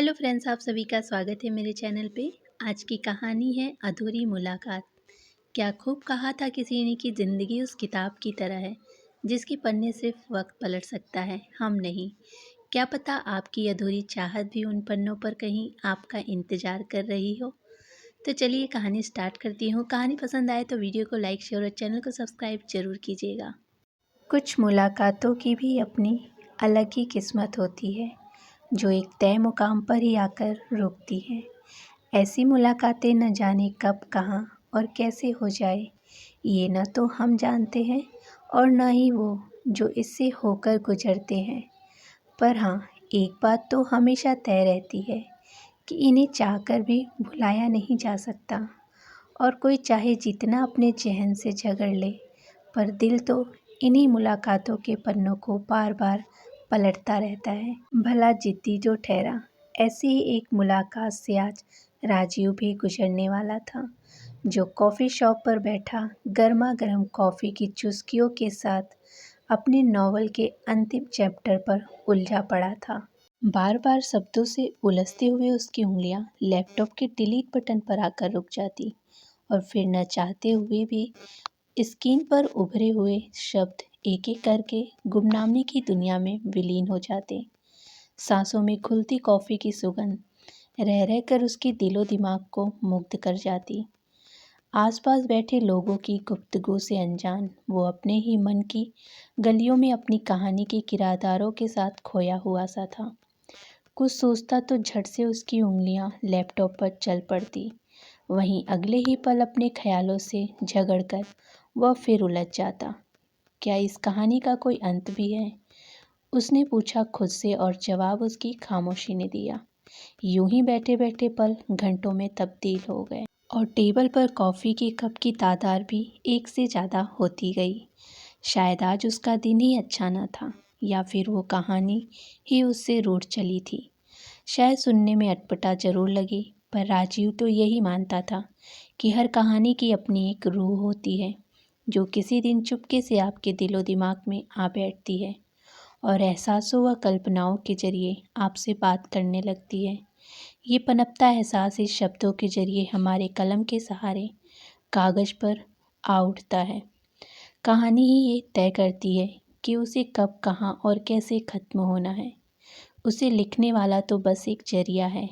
Hello friends, आप सभी का स्वागत है मेरे चैनल पे। आज की कहानी है अधूरी मुलाकात। क्या खूब कहा था किसी ने कि ज़िंदगी उस किताब की तरह है जिसके पन्ने सिर्फ वक्त पलट सकता है, हम नहीं। क्या पता आपकी अधूरी चाहत भी उन पन्नों पर कहीं आपका इंतज़ार कर रही हो। तो चलिए कहानी स्टार्ट करती हूँ। कहानी पसंद आए तो वीडियो को लाइक, शेयर और चैनल को सब्सक्राइब ज़रूर कीजिएगा। कुछ मुलाकातों की भी अपनी अलग ही किस्मत होती है जो एक तय मुकाम पर ही आकर रुकती हैं। ऐसी मुलाकातें न जाने कब, कहाँ और कैसे हो जाए, ये न तो हम जानते हैं और न ही वो जो इससे होकर गुजरते हैं। पर हाँ, एक बात तो हमेशा तय रहती है कि इन्हें चाहकर भी भुलाया नहीं जा सकता। और कोई चाहे जितना अपने ज़हन से झगड़ ले, पर दिल तो इन्हीं मुलाकातों के पन्नों को बार बार पलटता रहता है। भला जिद्दी जो ठहरा, ऐसी ही एक मुलाकात से आज राजीव भी गुजरने वाला था, जो कॉफ़ी शॉप पर बैठा गर्मा गर्म कॉफ़ी की चुस्कियों के साथ अपने नॉवल के अंतिम चैप्टर पर उलझा पड़ा था। बार बार शब्दों से उलझते हुए उसकी उंगलियां लैपटॉप के डिलीट बटन पर आकर रुक जाती और फिर न चाहते हुए भी स्क्रीन पर उभरे हुए शब्द एक एक करके गुमनामी की दुनिया में विलीन हो जाते। सांसों में घुलती कॉफ़ी की सुगंध रह रहकर उसके दिलो दिमाग को मुग्ध कर जाती। आसपास बैठे लोगों की गुफ्तगू से अनजान वो अपने ही मन की गलियों में अपनी कहानी के किरदारों के साथ खोया हुआ सा था। कुछ सोचता तो झट से उसकी उंगलियां लैपटॉप पर चल पड़ती, वहीं अगले ही पल अपने ख्यालों से झगड़कर वह फिर उलझ जाता। क्या इस कहानी का कोई अंत भी है? उसने पूछा खुद से और जवाब उसकी खामोशी ने दिया। यूं ही बैठे बैठे पल घंटों में तब्दील हो गए और टेबल पर कॉफ़ी के कप की तादाद भी एक से ज़्यादा होती गई। शायद आज उसका दिन ही अच्छा न था, या फिर वो कहानी ही उससे रूठ चली थी। शायद सुनने में अटपटा जरूर लगे, पर राजीव तो यही मानता था कि हर कहानी की अपनी एक रूह होती है जो किसी दिन चुपके से आपके दिलो दिमाग में आ बैठती है और एहसासों व कल्पनाओं के जरिए आपसे बात करने लगती है। ये पनपता एहसास इस शब्दों के जरिए हमारे कलम के सहारे कागज़ पर आ उठता है। कहानी ही ये तय करती है कि उसे कब, कहाँ और कैसे ख़त्म होना है। उसे लिखने वाला तो बस एक जरिया है।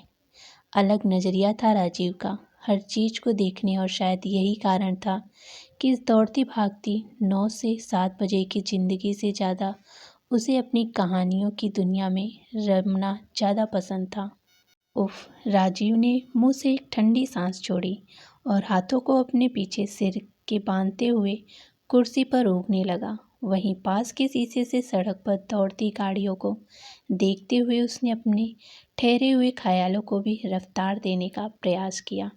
अलग नज़रिया था राजीव का हर चीज़ को देखने, और शायद यही कारण था कि इस दौड़ती भागती 9 से 7 बजे की ज़िंदगी से ज़्यादा उसे अपनी कहानियों की दुनिया में रमना ज़्यादा पसंद था। उफ! राजीव ने मुंह से एक ठंडी सांस छोड़ी और हाथों को अपने पीछे सिर के बांधते हुए कुर्सी पर ऊँघने लगा। वहीं पास के शीशे से सड़क पर दौड़ती गाड़ियों को देखते हुए उसने अपने ठहरे हुए ख्यालों को भी रफ्तार देने का प्रयास किया।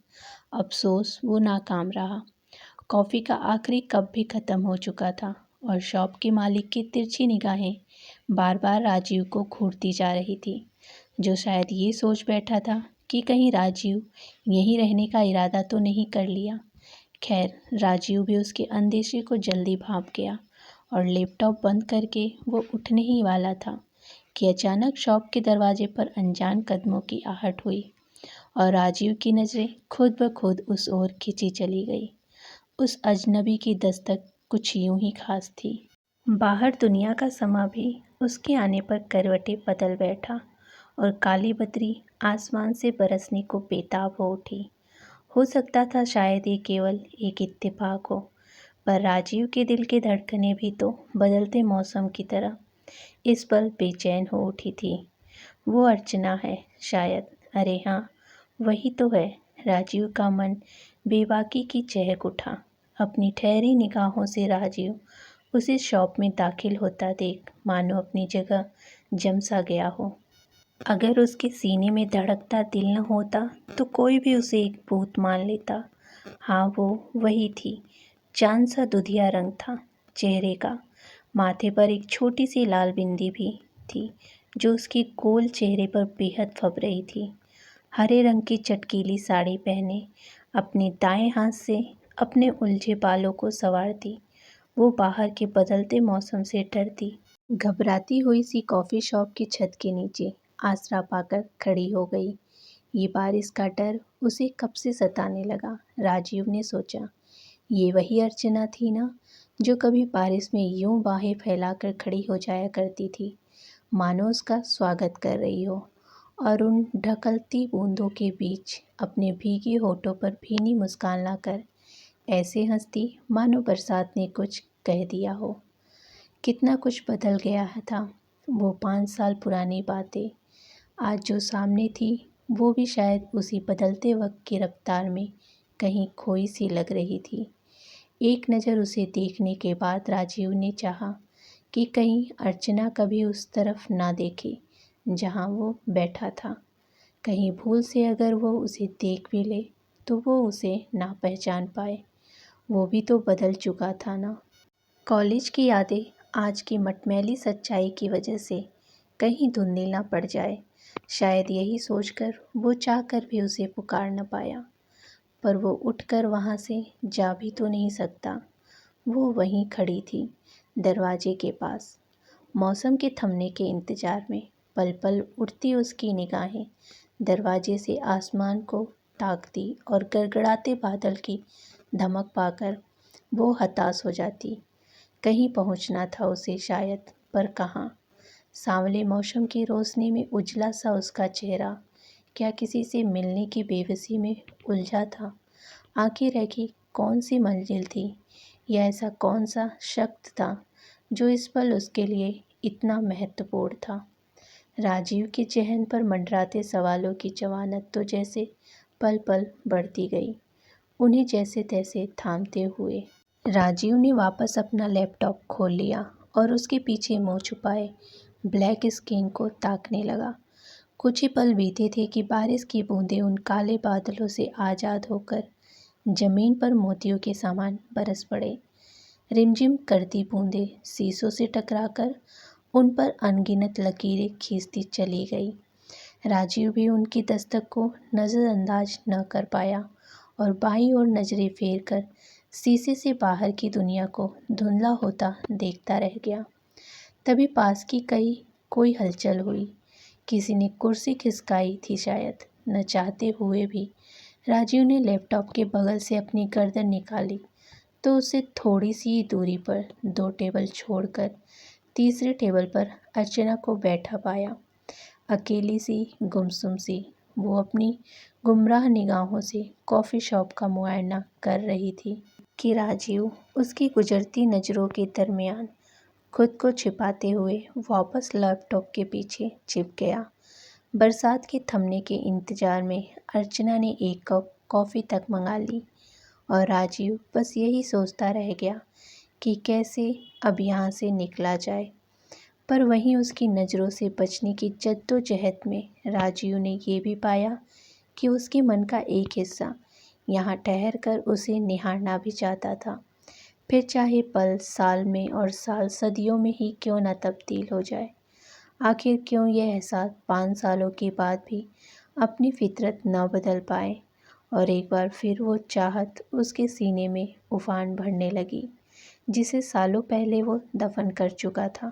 अफसोस वो नाकाम रहा। कॉफ़ी का आखिरी कप भी ख़त्म हो चुका था और शॉप के मालिक की तिरछी निगाहें बार बार राजीव को घूरती जा रही थी, जो शायद ये सोच बैठा था कि कहीं राजीव यहीं रहने का इरादा तो नहीं कर लिया। खैर, राजीव भी उसके अंदेशे को जल्दी भांप गया और लैपटॉप बंद करके वो उठने ही वाला था कि अचानक शॉप के दरवाजे पर अनजान कदमों की आहट हुई और राजीव की नज़रें खुद ब खुद उस ओर खिंची चली गई। उस अजनबी की दस्तक कुछ यूं ही खास थी। बाहर दुनिया का समा भी उसके आने पर करवटें बदल बैठा और काली बदरी आसमान से बरसने को बेताब हो उठी। हो सकता था शायद ये केवल एक इत्तेफाक हो, पर राजीव के दिल की धड़कनें भी तो बदलते मौसम की तरह इस पल बेचैन हो उठी थी। वो अर्चना है शायद। अरे हाँ, वही तो है। राजीव का मन बेबाकी की चहक उठा। अपनी ठहरी निगाहों से राजीव उसे शॉप में दाखिल होता देख मानो अपनी जगह जम सा गया हो। अगर उसके सीने में धड़कता दिल न होता तो कोई भी उसे एक भूत मान लेता। हाँ, वो वही थी। चांद सा दुधिया रंग था चेहरे का। माथे पर एक छोटी सी लाल बिंदी भी थी जो उसके गोल चेहरे पर बेहद फब रही थी। हरे रंग की चटकीली साड़ी पहने अपने दाएं हाथ से अपने उलझे बालों को संवारती वो बाहर के बदलते मौसम से डरती घबराती हुई सी कॉफ़ी शॉप की छत के नीचे आसरा पाकर खड़ी हो गई। ये बारिश का डर उसे कब से सताने लगा। राजीव ने सोचा, ये वही अर्चना थी ना जो कभी बारिश में यूं बाहें फैलाकर खड़ी हो जाया करती थी, मानो उसका स्वागत कर रही हो, और उन ढकलती बूंदों के बीच अपने भीगे होठों पर भीनी मुस्कान लाकर ऐसे हंसती मानो बरसात ने कुछ कह दिया हो। कितना कुछ बदल गया था। वो 5 साल पुरानी बातें आज जो सामने थी वो भी शायद उसी बदलते वक्त की रफ्तार में कहीं खोई सी लग रही थी। एक नज़र उसे देखने के बाद राजीव ने चाहा कि कहीं अर्चना कभी उस तरफ ना देखे जहां वो बैठा था। कहीं भूल से अगर वो उसे देख भी ले तो वो उसे ना पहचान पाए। वो भी तो बदल चुका था ना। कॉलेज की यादें आज की मटमैली सच्चाई की वजह से कहीं धुंधली ना पड़ जाए, शायद यही सोचकर वो चाहकर भी उसे पुकार न पाया। पर वो उठकर वहाँ से जा भी तो नहीं सकता। वो वहीं खड़ी थी, दरवाजे के पास, मौसम के थमने के इंतजार में। पल पल उठती उसकी निगाहें दरवाजे से आसमान को ताकती और गड़गड़ाते बादल की धमक पाकर वो हताश हो जाती। कहीं पहुंचना था उसे शायद, पर कहाँ। सांवले मौसम की रोशनी में उजला सा उसका चेहरा क्या किसी से मिलने की बेबसी में उलझा था। आखिर रखी कौन सी मंजिल थी, या ऐसा कौन सा शख्स था जो इस पल उसके लिए इतना महत्वपूर्ण था। राजीव के चेहरे पर मंडराते सवालों की जवानत तो जैसे पल पल बढ़ती गई, उन्हें जैसे तैसे थामते हुए। राजीव ने वापस अपना लैपटॉप खोल लिया और उसके पीछे मुंह छुपाए ब्लैक स्क्रीन को ताकने लगा। कुछ ही पल बीते थे कि बारिश की बूंदें उन काले बादलों से आज़ाद होकर जमीन पर मोतियों के समान बरस पड़े। रिमझिम करती बूंदें शीशों से टकराकर उन पर अनगिनत लकीरें खींचती चली गई। राजीव भी उनकी दस्तक को नज़रअंदाज न कर पाया और बाईं ओर नजरें फेर कर शीशे से बाहर की दुनिया को धुंधला होता देखता रह गया। तभी पास की कोई हलचल हुई। किसी ने कुर्सी खिसकाई थी शायद। न चाहते हुए भी राजीव ने लैपटॉप के बगल से अपनी गर्दन निकाली तो उसे थोड़ी सी दूरी पर 2 टेबल छोड़कर तीसरे टेबल पर अर्चना को बैठा पाया। अकेली सी, गुमसुम सी, वो अपनी गुमराह निगाहों से कॉफ़ी शॉप का मुआयना कर रही थी कि राजीव उसकी गुजरती नज़रों के दरमियान खुद को छिपाते हुए वापस लैपटॉप के पीछे छिप गया। बरसात के थमने के इंतज़ार में अर्चना ने एक कप कॉफ़ी तक मंगा ली और राजीव बस यही सोचता रह गया कि कैसे अब यहाँ से निकला जाए। पर वहीं उसकी नज़रों से बचने की जद्दोजहद में राजीव ने ये भी पाया कि उसके मन का एक हिस्सा यहाँ ठहर कर उसे निहारना भी चाहता था। फिर चाहे पल साल में और साल सदियों में ही क्यों न तब्दील हो जाए। आखिर क्यों यह एहसास 5 सालों के बाद भी अपनी फितरत न बदल पाए। और एक बार फिर वो चाहत उसके सीने में उफान भरने लगी जिसे सालों पहले वो दफन कर चुका था।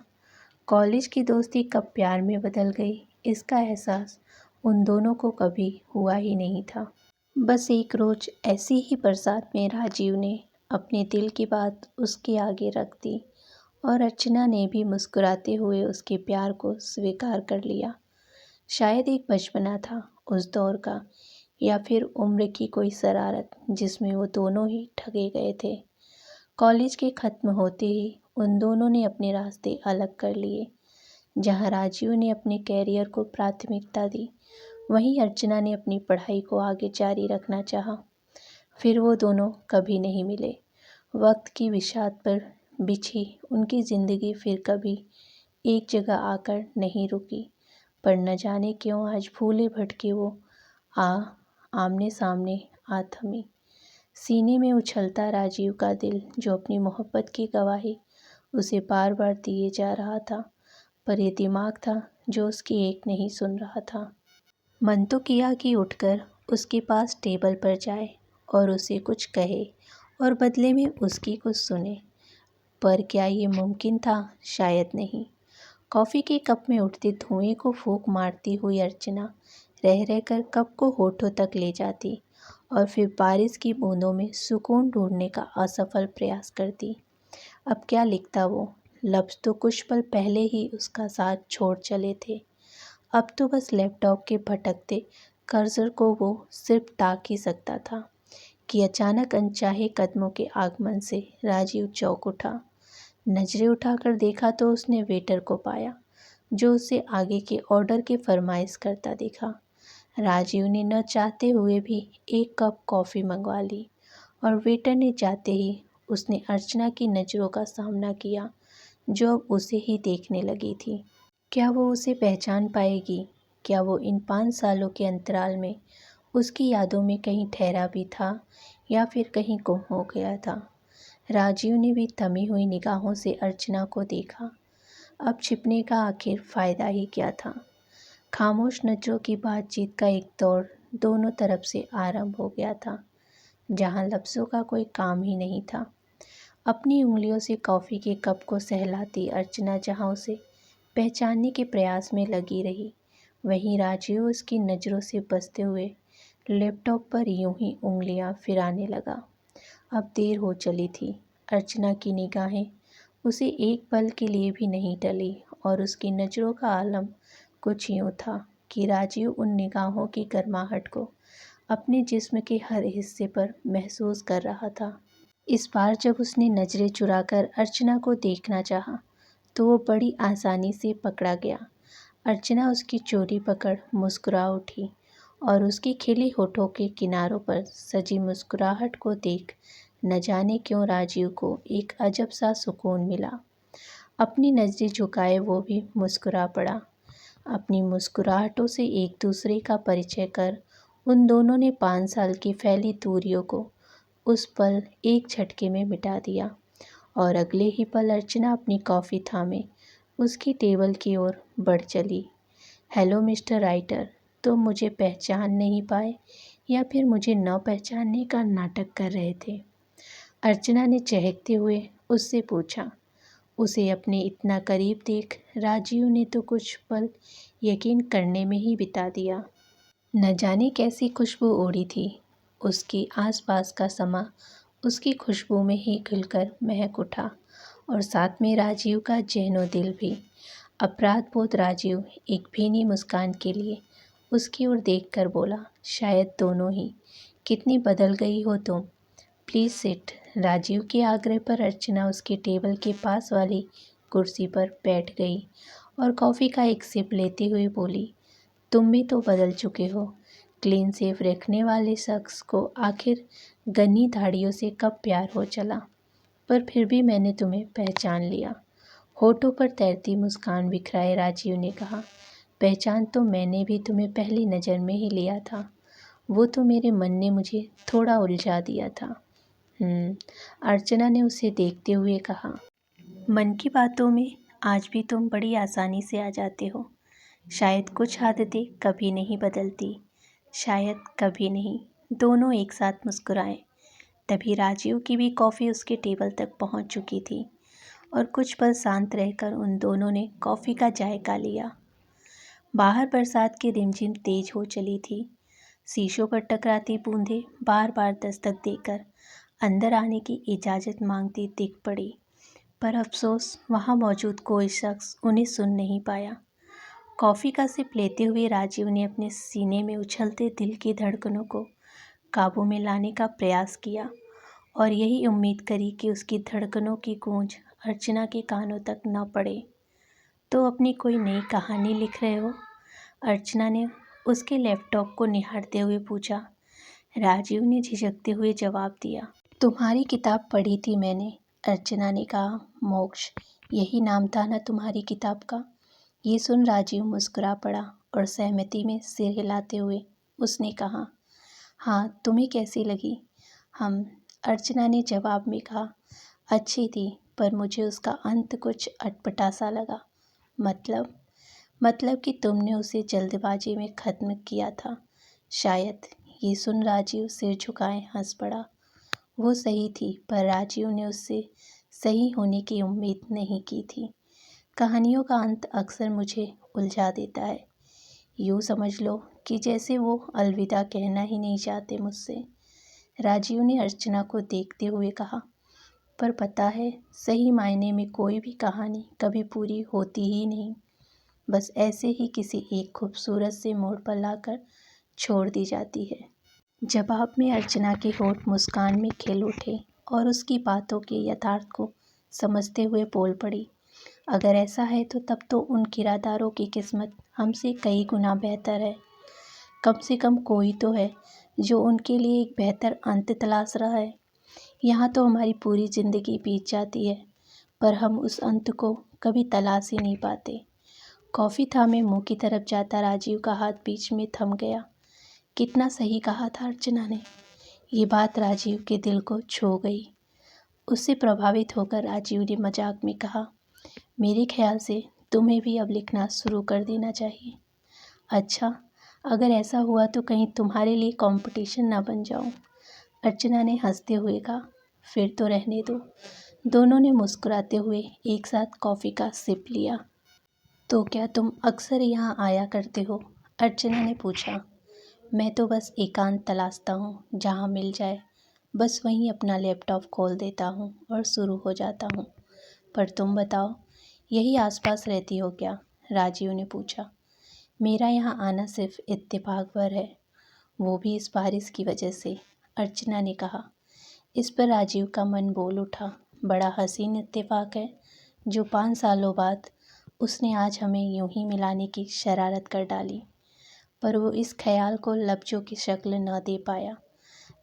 कॉलेज की दोस्ती कब प्यार में बदल गई, इसका एहसास उन दोनों को कभी हुआ ही नहीं था। बस एक रोज़ ऐसी ही बरसात में राजीव ने अपने दिल की बात उसके आगे रख दी और अर्चना ने भी मुस्कुराते हुए उसके प्यार को स्वीकार कर लिया। शायद एक बचपना था उस दौर का, या फिर उम्र की कोई शरारत जिसमें वो दोनों ही ठगे गए थे। कॉलेज के ख़त्म होते ही उन दोनों ने अपने रास्ते अलग कर लिए। जहाँ राजीव ने अपने कैरियर को प्राथमिकता दी, वहीं अर्चना ने अपनी पढ़ाई को आगे जारी रखना चाहा। फिर वो दोनों कभी नहीं मिले। वक्त की विषाद पर बिछी उनकी ज़िंदगी फिर कभी एक जगह आकर नहीं रुकी। पर न जाने क्यों आज भूले भटके वो आमने सामने आ थमी। सीने में उछलता राजीव का दिल जो अपनी मोहब्बत की गवाही उसे बार बार दिए जा रहा था, पर ये दिमाग था जो उसकी एक नहीं सुन रहा था। मन तो किया कि उठकर उसके पास टेबल पर जाए और उसे कुछ कहे और बदले में उसकी कुछ सुने, पर क्या ये मुमकिन था? शायद नहीं। कॉफ़ी के कप में उठते धुएं को फूंक मारती हुई अर्चना रह रहकर कप को होठों तक ले जाती और फिर बारिश की बूंदों में सुकून ढूंढने का असफल प्रयास करती। अब क्या लिखता वो? लफ्ज़ तो कुछ पल पहले ही उसका साथ छोड़ चले थे। अब तो बस लैपटॉप के भटकते कर्सर को वो सिर्फ ताक ही सकता था कि अचानक अनचाहे कदमों के आगमन से राजीव चौंक उठा। नजरें उठाकर देखा तो उसने वेटर को पाया जो उसे आगे के ऑर्डर की फरमाइश करता दिखा। राजीव ने न चाहते हुए भी एक कप कॉफ़ी मंगवा ली और वेटर ने जाते ही उसने अर्चना की नज़रों का सामना किया जो अब उसे ही देखने लगी थी। क्या वो उसे पहचान पाएगी? क्या वो इन 5 सालों के अंतराल में उसकी यादों में कहीं ठहरा भी था या फिर कहीं गुम हो गया था? राजीव ने भी थमी हुई निगाहों से अर्चना को देखा। अब छिपने का आखिर फ़ायदा ही क्या था? खामोश नज़रों की बातचीत का एक दौर दोनों तरफ से आरंभ हो गया था जहां लफ्ज़ों का कोई काम ही नहीं था। अपनी उंगलियों से कॉफ़ी के कप को सहलाती अर्चना जहां उसे पहचानने के प्रयास में लगी रही, वहीं राजीव उसकी नज़रों से बचते हुए लैपटॉप पर यूं ही उंगलियां फिराने लगा। अब देर हो चली थी। अर्चना की निगाहें उसे एक पल के लिए भी नहीं टली और उसकी नज़रों का आलम कुछ यूँ था कि राजीव उन निगाहों की गर्माहट को अपने जिस्म के हर हिस्से पर महसूस कर रहा था। इस बार जब उसने नज़रें चुराकर अर्चना को देखना चाहा, तो वो बड़ी आसानी से पकड़ा गया। अर्चना उसकी चोरी पकड़ मुस्कुरा उठी और उसकी खिली होठों के किनारों पर सजी मुस्कुराहट को देख न जाने क्यों राजीव को एक अजब सा सुकून मिला। अपनी नज़रें झुकाए वो भी मुस्कुरा पड़ा। अपनी मुस्कुराहटों से एक दूसरे का परिचय कर उन दोनों ने 5 साल की फैली दूरियों को उस पल एक झटके में मिटा दिया और अगले ही पल अर्चना अपनी कॉफ़ी थामे उसकी टेबल की ओर बढ़ चली। हेलो मिस्टर राइटर, तुम मुझे पहचान नहीं पाए या फिर मुझे न पहचानने का नाटक कर रहे थे? अर्चना ने चहकते हुए उससे पूछा। उसे अपने इतना करीब देख राजीव ने तो कुछ पल यकीन करने में ही बिता दिया। न जाने कैसी खुशबू उड़ी थी। उसके आसपास का समा उसकी खुशबू में ही घुलकर महक उठा और साथ में राजीव का जहनो दिल भी। अपराध बोध राजीव एक भीनी मुस्कान के लिए उसकी ओर देखकर बोला, शायद दोनों ही। कितनी बदल गई हो तुम। Please sit. राजीव के आग्रह पर अर्चना उसके टेबल के पास वाली कुर्सी पर बैठ गई और कॉफ़ी का एक सिप लेते हुए बोली, तुम भी तो बदल चुके हो। क्लीन सेफ रखने वाले शख्स को आखिर घनी दाढ़ियों से कब प्यार हो चला, पर फिर भी मैंने तुम्हें पहचान लिया। होठों पर तैरती मुस्कान बिखराए राजीव ने कहा, पहचान तो मैंने भी तुम्हें पहली नज़र में ही लिया था। वो तो मेरे मन ने मुझे थोड़ा उलझा दिया था। अर्चना ने उसे देखते हुए कहा, मन की बातों में आज भी तुम बड़ी आसानी से आ जाते हो। शायद कुछ आदतें कभी नहीं बदलती, शायद कभी नहीं। दोनों एक साथ मुस्कुराए। तभी राजीव की भी कॉफ़ी उसके टेबल तक पहुंच चुकी थी और कुछ पल शांत रहकर उन दोनों ने कॉफ़ी का जायका लिया। बाहर बरसात की रिमझिम तेज हो चली थी। शीशों पर टकराती बूंदें बार बार दस्तक देकर अंदर आने की इजाज़त मांगती दिख पड़ी, पर अफसोस वहाँ मौजूद कोई शख्स उन्हें सुन नहीं पाया। कॉफ़ी का सिप लेते हुए राजीव ने अपने सीने में उछलते दिल की धड़कनों को काबू में लाने का प्रयास किया और यही उम्मीद करी कि उसकी धड़कनों की गूंज अर्चना के कानों तक न पड़े। तो अपनी कोई नई कहानी लिख रहे हो? अर्चना ने उसके लैपटॉप को निहारते हुए पूछा। राजीव ने झिझकते हुए जवाब दिया, तुम्हारी किताब पढ़ी थी मैंने। अर्चना ने कहा, मोक्ष, यही नाम था ना तुम्हारी किताब का? ये सुन राजीव मुस्कुरा पड़ा और सहमति में सिर हिलाते हुए उसने कहा, हाँ, तुम्हें कैसी लगी? अर्चना ने जवाब में कहा, अच्छी थी, पर मुझे उसका अंत कुछ अटपटा सा लगा। मतलब कि तुमने उसे जल्दबाजी में ख़त्म किया था शायद। ये सुन राजीव सिर झुकाए हंस पड़ा। वो सही थी, पर राजीव ने उससे सही होने की उम्मीद नहीं की थी। कहानियों का अंत अक्सर मुझे उलझा देता है। यूँ समझ लो कि जैसे वो अलविदा कहना ही नहीं चाहते मुझसे। राजीव ने अर्चना को देखते हुए कहा, पर पता है, सही मायने में कोई भी कहानी कभी पूरी होती ही नहीं, बस ऐसे ही किसी एक खूबसूरत से मोड़ पर लाकर छोड़ दी जाती है। जवाब में अर्चना के होंठ मुस्कान में खिल उठे और उसकी बातों के यथार्थ को समझते हुए बोल पड़ी, अगर ऐसा है तो तब तो उन किरादारों की किस्मत हमसे कई गुना बेहतर है। कम से कम कोई तो है जो उनके लिए एक बेहतर अंत तलाश रहा है। यहाँ तो हमारी पूरी ज़िंदगी बीत जाती है, पर हम उस अंत को कभी तलाश ही नहीं पाते। कॉफ़ी थामे मुंह की तरफ जाता राजीव का हाथ बीच में थम गया। कितना सही कहा था अर्चना ने। ये बात राजीव के दिल को छू गई। उससे प्रभावित होकर राजीव ने मजाक में कहा, मेरे ख्याल से तुम्हें भी अब लिखना शुरू कर देना चाहिए। अच्छा, अगर ऐसा हुआ तो कहीं तुम्हारे लिए कंपटीशन ना बन जाऊं। अर्चना ने हंसते हुए कहा, फिर तो रहने दो। दोनों ने मुस्कुराते हुए एक साथ कॉफ़ी का सिप लिया। तो क्या तुम अक्सर यहाँ आया करते हो? अर्चना ने पूछा। मैं तो बस एकांत तलाशता हूँ, जहाँ मिल जाए बस वहीं अपना लैपटॉप खोल देता हूँ और शुरू हो जाता हूँ। पर तुम बताओ, यही आसपास रहती हो क्या? राजीव ने पूछा। मेरा यहाँ आना सिर्फ इत्तेफाक भर है, वो भी इस बारिश की वजह से, अर्चना ने कहा। इस पर राजीव का मन बोल उठा, बड़ा हसीन इत्तेफाक है जो 5 सालों बाद उसने आज हमें यूं ही मिलाने की शरारत कर डाली। पर वो इस ख्याल को लफ्ज़ों की शक्ल न दे पाया।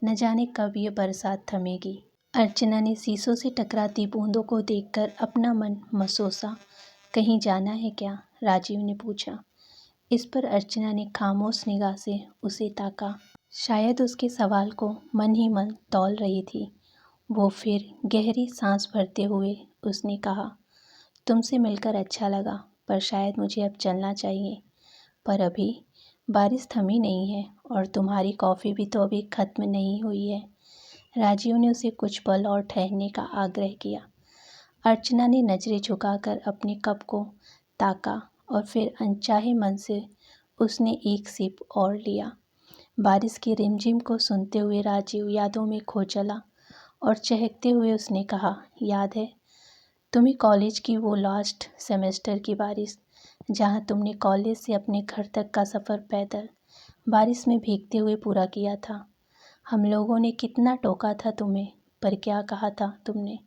न जाने कब ये बरसात थमेगी। अर्चना ने शीशों से टकराती बूंदों को देखकर अपना मन महसूसा। कहीं जाना है क्या? राजीव ने पूछा। इस पर अर्चना ने खामोश निगाह से उसे ताका। शायद उसके सवाल को मन ही मन तौल रही थी। वो फिर गहरी सांस भरते हुए उसने कहा, तुमसे मिलकर अच्छा लगा, पर शायद मुझे अब चलना चाहिए। पर अभी बारिश थमी नहीं है और तुम्हारी कॉफ़ी भी तो अभी ख़त्म नहीं हुई है। राजीव ने उसे कुछ पल और ठहरने का आग्रह किया। अर्चना ने नज़रें झुकाकर अपने कप को ताका और फिर अनचाहे मन से उसने एक सिप और लिया। बारिश की रिमझिम को सुनते हुए राजीव यादों में खो चला और चहकते हुए उसने कहा, याद है तुम्हें कॉलेज की वो लास्ट सेमेस्टर की बारिश, जहाँ तुमने कॉलेज से अपने घर तक का सफ़र पैदल बारिश में भीगते हुए पूरा किया था। हम लोगों ने कितना टोका था तुम्हें, पर क्या कहा था तुमने?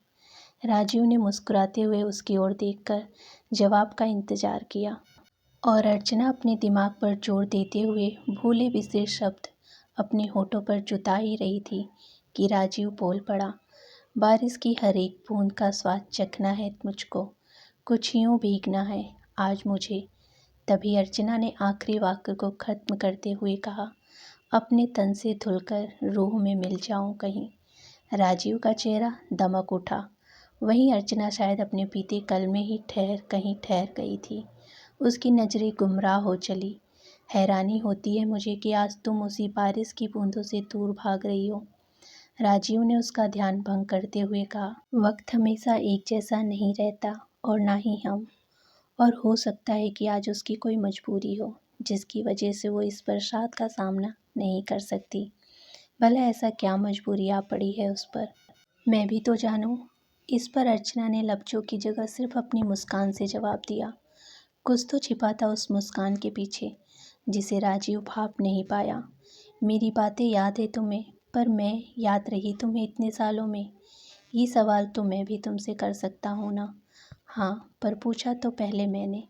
राजीव ने मुस्कुराते हुए उसकी ओर देखकर जवाब का इंतज़ार किया और अर्चना अपने दिमाग पर जोर देते हुए भूले बिसरे शब्द अपने होठों पर जुता ही रही थी कि राजीव बोल पड़ा, बारिश की हर एक बूंद का स्वाद चखना है मुझको, कुछ यूँ भीगना है आज मुझे। तभी अर्चना ने आखिरी वाक्य को ख़त्म करते हुए कहा, अपने तन से धुलकर रूह में मिल जाऊं कहीं। राजीव का चेहरा दमक उठा। वहीं अर्चना शायद अपने बीते कल में ही कहीं ठहर गई थी। उसकी नज़रें गुमराह हो चली। हैरानी होती है मुझे कि आज तुम उसी बारिश की बूंदों से दूर भाग रही हो। राजीव ने उसका ध्यान भंग करते हुए कहा, वक्त हमेशा एक जैसा नहीं रहता और ना ही हम। और हो सकता है कि आज उसकी कोई मजबूरी हो जिसकी वजह से वो इस बरसात का सामना नहीं कर सकती। भला ऐसा क्या मजबूरी आ पड़ी है उस पर? मैं भी तो जानूं। इस पर अर्चना ने लफ्ज़ों की जगह सिर्फ अपनी मुस्कान से जवाब दिया। कुछ तो छिपा था उस मुस्कान के पीछे जिसे राजीव भाप नहीं पाया। मेरी बातें याद है तुम्हें, पर मैं याद रही तुम्हें इतने सालों में? ये सवाल तो मैं भी तुमसे कर सकता हूँ ना? हाँ, पर पूछा तो पहले मैंने।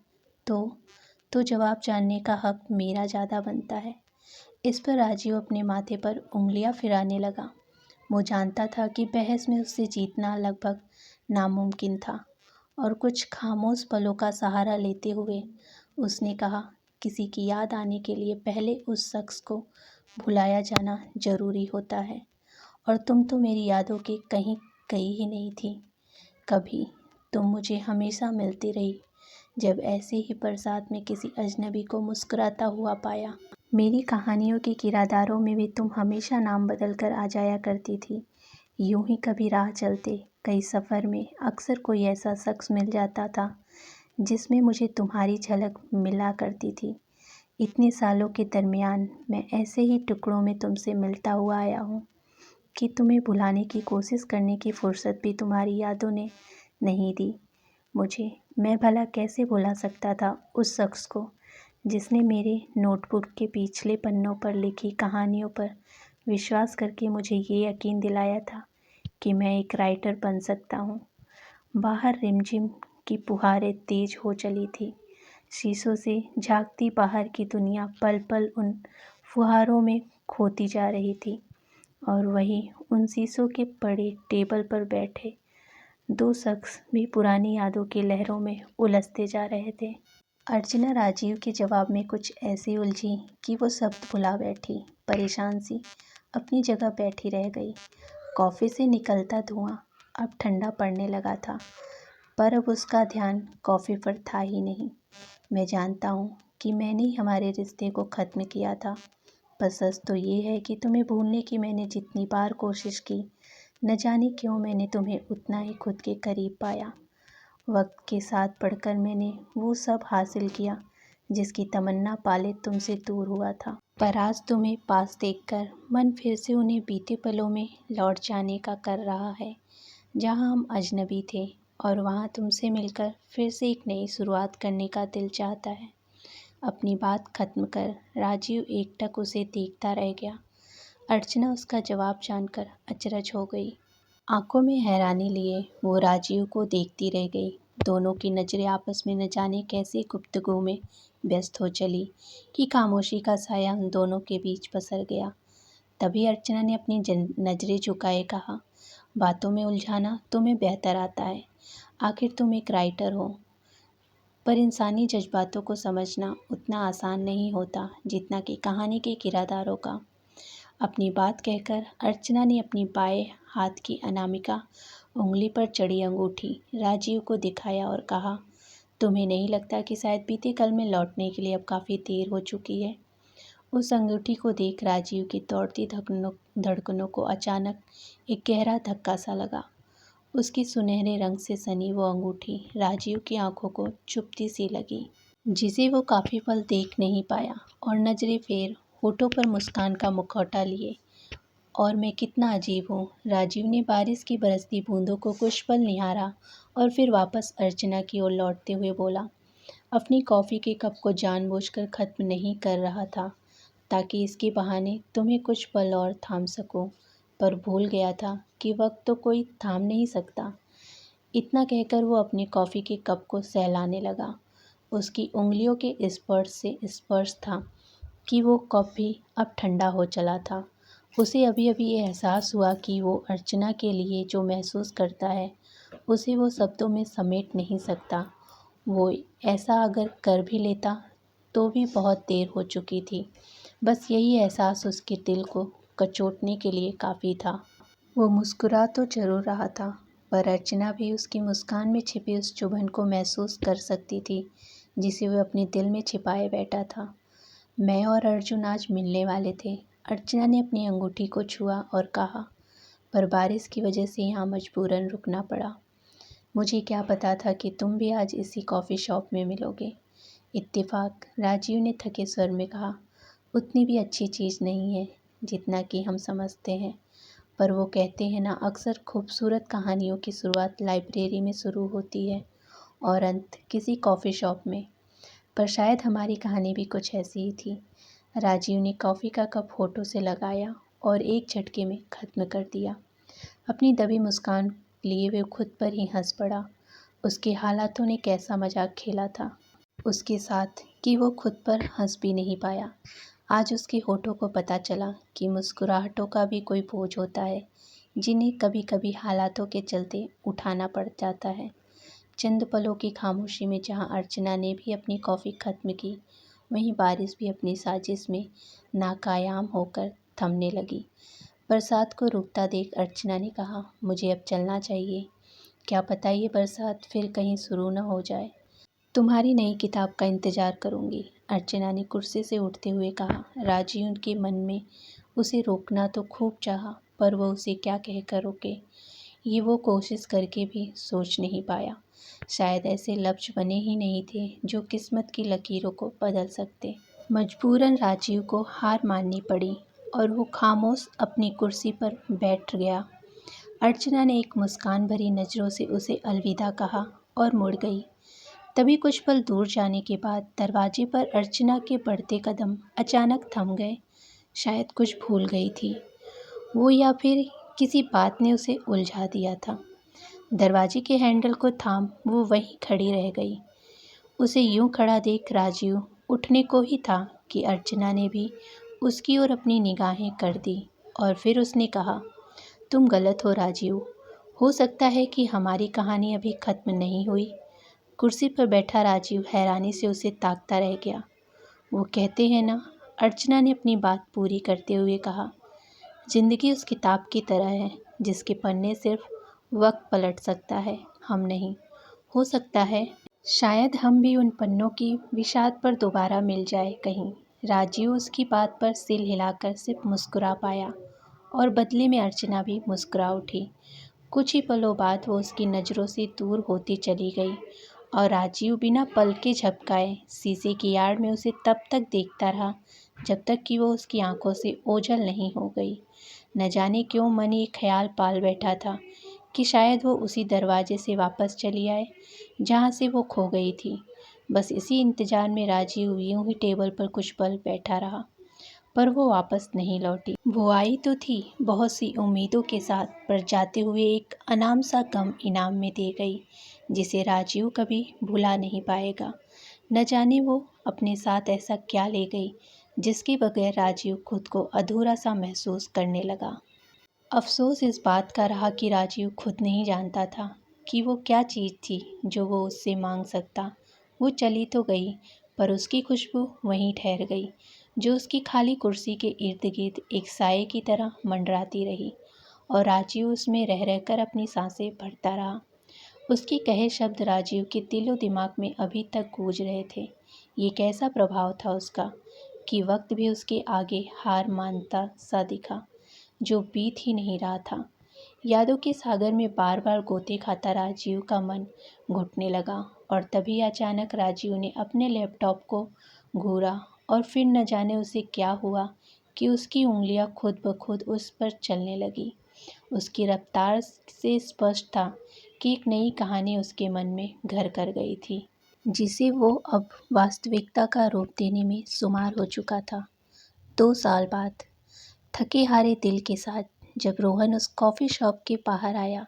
तो जवाब जानने का हक मेरा ज़्यादा बनता है। इस पर राजीव अपने माथे पर उंगलियां फिराने लगा। वो जानता था कि बहस में उससे जीतना लगभग नामुमकिन था और कुछ खामोश पलों का सहारा लेते हुए उसने कहा, किसी की याद आने के लिए पहले उस शख्स को भुलाया जाना ज़रूरी होता है, और तुम तो मेरी यादों के कहीं गई ही नहीं थी कभी। तुम मुझे हमेशा मिलती रही। जब ऐसे ही बरसात में किसी अजनबी को मुस्कुराता हुआ पाया। मेरी कहानियों के किरदारों में भी तुम हमेशा नाम बदल कर आ जाया करती थी। यूं ही कभी राह चलते कई सफ़र में अक्सर कोई ऐसा शख्स मिल जाता था जिसमें मुझे तुम्हारी झलक मिला करती थी। इतने सालों के दरमियान मैं ऐसे ही टुकड़ों में तुमसे मिलता हुआ आया हूँ कि तुम्हें भुलाने की कोशिश करने की फुर्सत भी तुम्हारी यादों ने नहीं दी मुझे। मैं भला कैसे भुला सकता था उस शख्स को जिसने मेरे नोटबुक के पिछले पन्नों पर लिखी कहानियों पर विश्वास करके मुझे ये यकीन दिलाया था कि मैं एक राइटर बन सकता हूँ। बाहर रिमझिम की फुहारें तेज हो चली थी। शीशों से झांकती बाहर की दुनिया पल पल उन फुहारों में खोती जा रही थी और वहीं उन शीशों के बड़े टेबल पर बैठे दो शख्स भी पुरानी यादों की लहरों में उलझते जा रहे थे। अर्चना राजीव के जवाब में कुछ ऐसी उलझी कि वो शब्द भुला बैठी। परेशान सी अपनी जगह बैठी रह गई। कॉफ़ी से निकलता धुआं अब ठंडा पड़ने लगा था, पर अब उसका ध्यान कॉफ़ी पर था ही नहीं। मैं जानता हूँ कि मैंने ही हमारे रिश्ते को ख़त्म किया था, पर सच तो ये है कि तुम्हें भूलने की मैंने जितनी बार कोशिश की, न जाने क्यों मैंने तुम्हें उतना ही खुद के करीब पाया। वक्त के साथ बढ़कर मैंने वो सब हासिल किया जिसकी तमन्ना पाले तुमसे दूर हुआ था। पर आज तुम्हें पास देखकर मन फिर से उन्हें बीते पलों में लौट जाने का कर रहा है जहाँ हम अजनबी थे, और वहाँ तुमसे मिलकर फिर से एक नई शुरुआत करने का दिल चाहता है। अपनी बात खत्म कर राजीव एकटक उसे देखता रह गया। अर्चना उसका जवाब जानकर अचरज हो गई। आंखों में हैरानी लिए वो राजीव को देखती रह गई। दोनों की नज़रें आपस में न जाने कैसे गुफ्तगू में व्यस्त हो चली कि खामोशी का साया उन दोनों के बीच पसर गया। तभी अर्चना ने अपनी नज़रें झुकाए कहा, बातों में उलझाना तुम्हें बेहतर आता है। आखिर तुम एक राइटर हो, पर इंसानी जज्बातों को समझना उतना आसान नहीं होता जितना कि कहानी के किरदारों का। अपनी बात कहकर अर्चना ने अपनी बाएं हाथ की अनामिका उंगली पर चढ़ी अंगूठी राजीव को दिखाया और कहा, तुम्हें नहीं लगता कि शायद बीते कल में लौटने के लिए अब काफ़ी देर हो चुकी है? उस अंगूठी को देख राजीव की दौड़ती धड़कनों को अचानक एक गहरा धक्का सा लगा। उसकी सुनहरे रंग से सनी वो अंगूठी राजीव की आंखों को चुभती सी लगी, जिसे वो काफ़ी पल देख नहीं पाया और नजरें फेर होठों पर मुस्कान का मुखौटा लिए। और मैं कितना अजीब हूँ। राजीव ने बारिश की बरसती बूंदों को कुछ पल निहारा और फिर वापस अर्चना की ओर लौटते हुए बोला, अपनी कॉफ़ी के कप को जानबूझकर ख़त्म नहीं कर रहा था ताकि इसके बहाने तुम्हें कुछ पल और थाम सकूं, पर भूल गया था कि वक्त तो कोई थाम नहीं सकता। इतना कहकर वो अपनी कॉफ़ी के कप को सहलाने लगा। उसकी उंगलियों के स्पर्श से स्पर्श था कि वो कप भी अब ठंडा हो चला था। उसे अभी अभी ये एहसास हुआ कि वो अर्चना के लिए जो महसूस करता है उसे वो शब्दों में समेट नहीं सकता। वो ऐसा अगर कर भी लेता तो भी बहुत देर हो चुकी थी। बस यही एहसास उसके दिल को कचोटने के लिए काफ़ी था। वो मुस्कुरा तो जरूर रहा था, पर अर्चना भी उसकी मुस्कान में छिपी उस चुभन को महसूस कर सकती थी जिसे वह अपने दिल में छिपाए बैठा था। मैं और अर्जुन आज मिलने वाले थे। अर्चना ने अपनी अंगूठी को छुआ और कहा, पर बारिश की वजह से यहाँ मजबूरन रुकना पड़ा। मुझे क्या पता था कि तुम भी आज इसी कॉफ़ी शॉप में मिलोगे। इत्तेफाक, राजीव ने थके स्वर में कहा, उतनी भी अच्छी चीज़ नहीं है जितना कि हम समझते हैं। पर वो कहते हैं ना, अक्सर खूबसूरत कहानियों की शुरुआत लाइब्रेरी में शुरू होती है और अंत किसी कॉफ़ी शॉप में। पर शायद हमारी कहानी भी कुछ ऐसी ही थी। राजीव ने कॉफ़ी का कप होठों से लगाया और एक झटके में ख़त्म कर दिया। अपनी दबी मुस्कान लिए वे खुद पर ही हंस पड़ा। उसके हालातों ने कैसा मजाक खेला था उसके साथ कि वो खुद पर हंस भी नहीं पाया। आज उसके होठों को पता चला कि मुस्कुराहटों का भी कोई बोझ होता है जिन्हें कभी कभी हालातों के चलते उठाना पड़ जाता है। चंद पलों की खामोशी में जहाँ अर्चना ने भी अपनी कॉफ़ी ख़त्म की, वहीं बारिश भी अपनी साजिश में नाकायाम होकर थमने लगी। बरसात को रुकता देख अर्चना ने कहा, मुझे अब चलना चाहिए। क्या पता ये बरसात फिर कहीं शुरू न हो जाए। तुम्हारी नई किताब का इंतज़ार करूँगी, अर्चना ने कुर्सी से उठते हुए कहा। राजीव के मन में उसे रोकना तो खूब चाहा, पर वो उसे क्या कहकर रोके, ये वो कोशिश करके भी सोच नहीं पाया। शायद ऐसे लफ्ज बने ही नहीं थे जो किस्मत की लकीरों को बदल सकते। मजबूरन राजीव को हार माननी पड़ी और वो खामोश अपनी कुर्सी पर बैठ गया। अर्चना ने एक मुस्कान भरी नज़रों से उसे अलविदा कहा और मुड़ गई। तभी कुछ पल दूर जाने के बाद दरवाजे पर अर्चना के बढ़ते कदम अचानक थम गए। शायद कुछ भूल गई थी वो, या फिर किसी बात ने उसे उलझा दिया था। दरवाजे के हैंडल को थाम वो वहीं खड़ी रह गई। उसे यूं खड़ा देख राजीव उठने को ही था कि अर्चना ने भी उसकी ओर अपनी निगाहें कर दी और फिर उसने कहा, तुम गलत हो राजीव। हो सकता है कि हमारी कहानी अभी ख़त्म नहीं हुई। कुर्सी पर बैठा राजीव हैरानी से उसे ताकता रह गया। वो कहते हैं ना, अर्चना ने अपनी बात पूरी करते हुए कहा, ज़िंदगी उस किताब की तरह है जिसके पन्ने सिर्फ वक्त पलट सकता है, हम नहीं। हो सकता है शायद हम भी उन पन्नों की विषाद पर दोबारा मिल जाए कहीं। राजीव उसकी बात पर सिर हिलाकर सिर्फ मुस्कुरा पाया और बदले में अर्चना भी मुस्कुरा उठी। कुछ ही पलों बाद वो उसकी नज़रों से दूर होती चली गई और राजीव बिना पलके झपकाए शीशे की आड़ में उसे तब तक देखता रहा जब तक कि वो उसकी आंखों से ओझल नहीं हो गई। न जाने क्यों मन ये ख्याल पाल बैठा था कि शायद वो उसी दरवाजे से वापस चली आए जहाँ से वो खो गई थी। बस इसी इंतजार में राजीव यूं ही टेबल पर कुछ पल बैठा रहा, पर वो वापस नहीं लौटी। वो आई तो थी बहुत सी उम्मीदों के साथ, पर जाते हुए एक अनाम सा गम इनाम में दे गई जिसे राजीव कभी भुला नहीं पाएगा। न जाने वो अपने साथ ऐसा क्या ले गई जिसके बगैर राजीव खुद को अधूरा सा महसूस करने लगा। अफसोस इस बात का रहा कि राजीव खुद नहीं जानता था कि वो क्या चीज़ थी जो वो उससे मांग सकता। वो चली तो गई, पर उसकी खुशबू वहीं ठहर गई जो उसकी खाली कुर्सी के इर्द गिर्द एक साए की तरह मंडराती रही, और राजीव उसमें रह रहकर अपनी सांसें भरता रहा। उसके कहे शब्द राजीव के दिलो दिमाग में अभी तक गूंज रहे थे। ये कैसा प्रभाव था उसका कि वक्त भी उसके आगे हार मानता सा दिखा, जो बीत ही नहीं रहा था। यादों के सागर में बार बार गोते खाता राजीव का मन घुटने लगा, और तभी अचानक राजीव ने अपने लैपटॉप को घूरा और फिर न जाने उसे क्या हुआ कि उसकी उंगलियां खुद ब खुद उस पर चलने लगी। उसकी रफ्तार से स्पष्ट था कि एक नई कहानी उसके मन में घर कर गई थी, जिसे वो अब वास्तविकता का रूप देने में शुमार हो चुका था। 2 साल बाद थके हारे दिल के साथ जब रोहन उस कॉफ़ी शॉप के बाहर आया,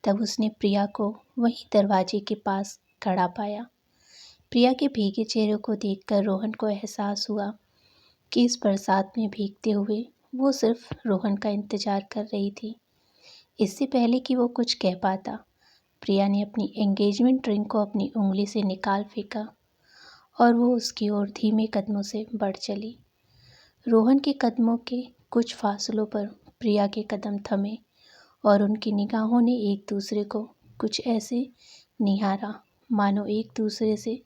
तब उसने प्रिया को वहीं दरवाजे के पास खड़ा पाया। प्रिया के भीगे चेहरे को देखकर रोहन को एहसास हुआ कि इस बरसात में भीगते हुए वो सिर्फ रोहन का इंतज़ार कर रही थी। इससे पहले कि वो कुछ कह पाता, प्रिया ने अपनी एंगेजमेंट रिंग को अपनी उंगली से निकाल फेंका और वो उसकी ओर धीमे कदमों से बढ़ चली। रोहन के कदमों के कुछ फासलों पर प्रिया के कदम थमे और उनकी निगाहों ने एक दूसरे को कुछ ऐसे निहारा मानो एक दूसरे से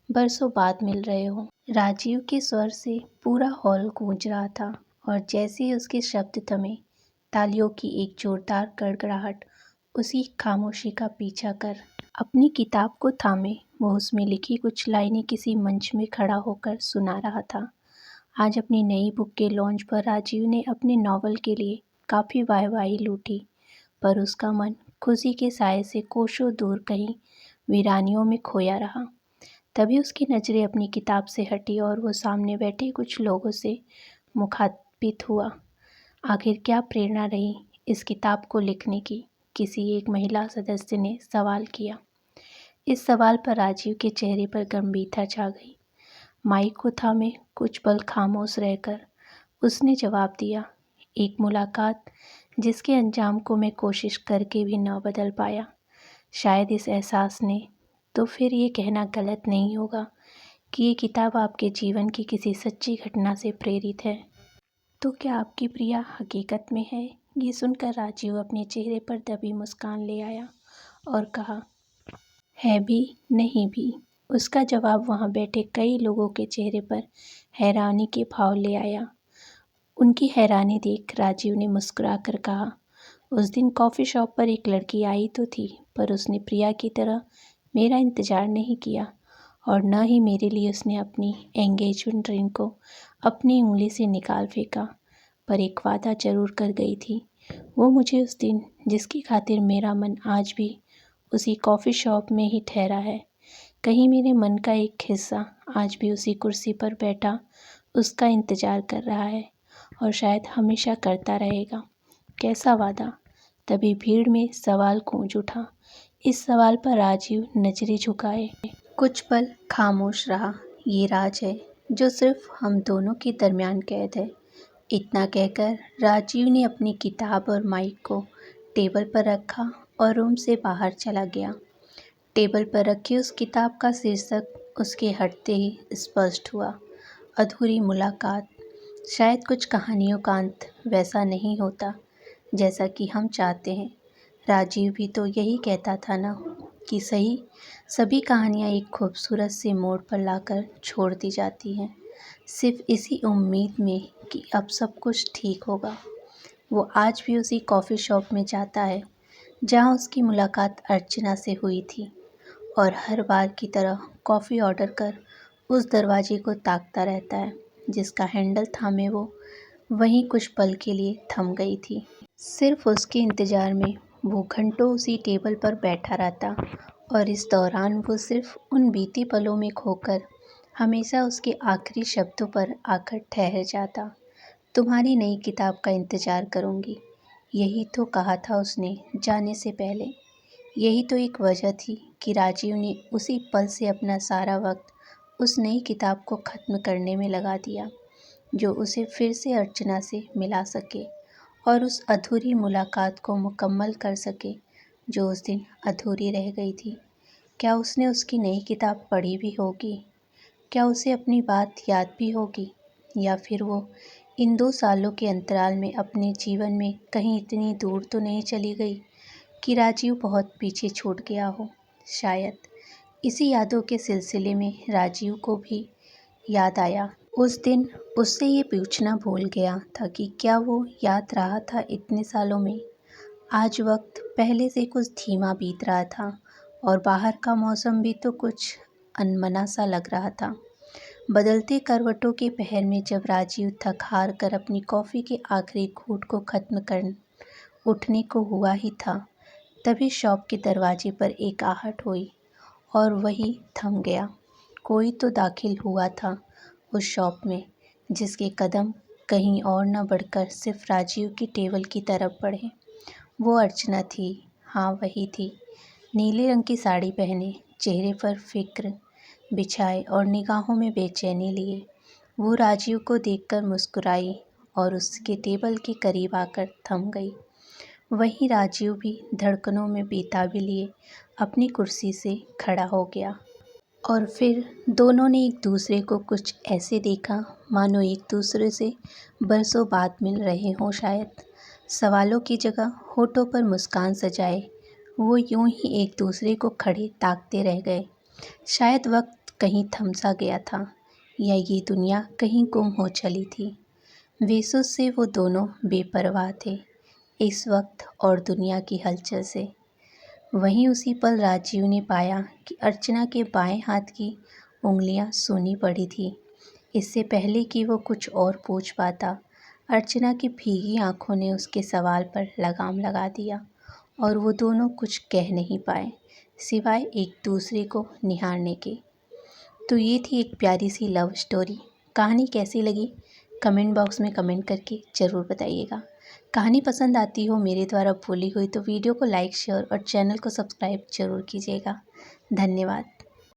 बरसों बाद मिल रहे हों। राजीव के स्वर से पूरा हॉल गूंज रहा था, और जैसे ही उसके शब्द थमे, तालियों की एक जोरदार गड़गड़ाहट उसी खामोशी का पीछा कर अपनी किताब को थामे वो उसमें लिखी कुछ लाइनें किसी मंच में खड़ा होकर सुना रहा था। आज अपनी नई बुक के लॉन्च पर राजीव ने अपने नॉवल के लिए काफ़ी वाहवाही लूटी, पर उसका मन खुशी के साए से कोसों दूर कहीं वीरानियों में खोया रहा। तभी उसकी नज़रें अपनी किताब से हटी और वो सामने बैठे कुछ लोगों से मुखातिब हुआ। आखिर क्या प्रेरणा रही इस किताब को लिखने की, किसी एक महिला सदस्य ने सवाल किया। इस सवाल पर राजीव के चेहरे पर गंभीरता छा गई। माइक को थामे कुछ पल खामोश रहकर उसने जवाब दिया, एक मुलाकात जिसके अंजाम को मैं कोशिश करके भी न बदल पाया। शायद इस एहसास ने, तो फिर ये कहना गलत नहीं होगा कि ये किताब आपके जीवन की किसी सच्ची घटना से प्रेरित है। तो क्या आपकी प्रिया हकीकत में है? ये सुनकर राजीव अपने चेहरे पर दबी मुस्कान ले आया और कहा, है भी नहीं भी। उसका जवाब वहाँ बैठे कई लोगों के चेहरे पर हैरानी के भाव ले आया। उनकी हैरानी देख राजीव ने मुस्कुरा कर कहा, उस दिन कॉफ़ी शॉप पर एक लड़की आई तो थी, पर उसने प्रिया की तरह मेरा इंतज़ार नहीं किया और न ही मेरे लिए उसने अपनी एंगेजमेंट रिंग को अपनी उंगली से निकाल फेंका। पर एक वादा ज़रूर कर गई थी वो मुझे उस दिन, जिसकी खातिर मेरा मन आज भी उसी कॉफ़ी शॉप में ही ठहरा है। कहीं मेरे मन का एक हिस्सा आज भी उसी कुर्सी पर बैठा उसका इंतज़ार कर रहा है और शायद हमेशा करता रहेगा। कैसा वादा? तभी भीड़ में सवाल गूंज उठा। इस सवाल पर राजीव नजरें झुकाए कुछ पल खामोश रहा। ये राज है जो सिर्फ हम दोनों के दरमियान कैद है। इतना कहकर राजीव ने अपनी किताब और माइक को टेबल पर रखा और रूम से बाहर चला गया। टेबल पर रखी उस किताब का शीर्षक उसके हटते ही स्पष्ट हुआ, अधूरी मुलाकात। शायद कुछ कहानियों का अंत वैसा नहीं होता जैसा कि हम चाहते हैं। राजीव भी तो यही कहता था ना कि सभी कहानियाँ एक खूबसूरत से मोड़ पर लाकर छोड़ दी जाती हैं, सिर्फ इसी उम्मीद में कि अब सब कुछ ठीक होगा। वो आज भी उसी कॉफ़ी शॉप में जाता है जहाँ उसकी मुलाकात अर्चना से हुई थी और हर बार की तरह कॉफ़ी ऑर्डर कर उस दरवाजे को ताकता रहता है जिसका हैंडल थामे वो वहीं कुछ पल के लिए थम गई थी। सिर्फ उसके इंतज़ार में वो घंटों उसी टेबल पर बैठा रहता और इस दौरान वो सिर्फ उन बीती पलों में खोकर हमेशा उसके आखिरी शब्दों पर आकर ठहर जाता। तुम्हारी नई किताब का इंतज़ार करूँगी, यही तो कहा था उसने जाने से पहले। यही तो एक वजह थी कि राजीव ने उसी पल से अपना सारा वक्त उस नई किताब को ख़त्म करने में लगा दिया जो उसे फिर से अर्चना से मिला सके और उस अधूरी मुलाकात को मुकम्मल कर सके जो उस दिन अधूरी रह गई थी। क्या उसने उसकी नई किताब पढ़ी भी होगी? क्या उसे अपनी बात याद भी होगी? या फिर वो इन 2 सालों के अंतराल में अपने जीवन में कहीं इतनी दूर तो नहीं चली गई कि राजीव बहुत पीछे छूट गया हो? शायद इसी यादों के सिलसिले में राजीव को भी याद आया उस दिन उससे ये पूछना भूल गया था कि क्या वो याद रहा था इतने सालों में। आज वक्त पहले से कुछ धीमा बीत रहा था और बाहर का मौसम भी तो कुछ अनमना सा लग रहा था। बदलते करवटों के पहर में जब राजीव थक हार कर अपनी कॉफ़ी के आखिरी घूंट को ख़त्म कर उठने को हुआ ही था, तभी शॉप के दरवाजे पर एक आहट हुई और वही थम गया। कोई तो दाखिल हुआ था उस शॉप में जिसके कदम कहीं और न बढ़कर सिर्फ राजीव की टेबल की तरफ बढ़े। वो अर्चना थी। हाँ, वही थी। नीले रंग की साड़ी पहने, चेहरे पर फिक्र बिछाए और निगाहों में बेचैनी लिए वो राजीव को देखकर मुस्कुराई और उसके टेबल के करीब आकर थम गई। वहीं राजीव भी धड़कनों में बेताबी लिए अपनी कुर्सी से खड़ा हो गया और फिर दोनों ने एक दूसरे को कुछ ऐसे देखा मानो एक दूसरे से बरसों बाद मिल रहे हों। शायद सवालों की जगह होठों पर मुस्कान सजाए वो यूं ही एक दूसरे को खड़े ताकते रह गए। शायद वक्त कहीं थम सा गया था या ये दुनिया कहीं गुम हो चली थी। वेसों से वो दोनों बेपरवाह थे इस वक्त और दुनिया की हलचल से। वहीं उसी पल राजीव ने पाया कि अर्चना के बाएं हाथ की उंगलियां सूनी पड़ी थी। इससे पहले कि वो कुछ और पूछ पाता, अर्चना की भीगी आंखों ने उसके सवाल पर लगाम लगा दिया और वो दोनों कुछ कह नहीं पाए सिवाय एक दूसरे को निहारने के। तो ये थी एक प्यारी सी लव स्टोरी। कहानी कैसी लगी कमेंट बॉक्स में कमेंट करके ज़रूर बताइएगा। कहानी पसंद आती हो मेरे द्वारा बोली हुई तो वीडियो को लाइक, शेयर और चैनल को सब्सक्राइब ज़रूर कीजिएगा। धन्यवाद।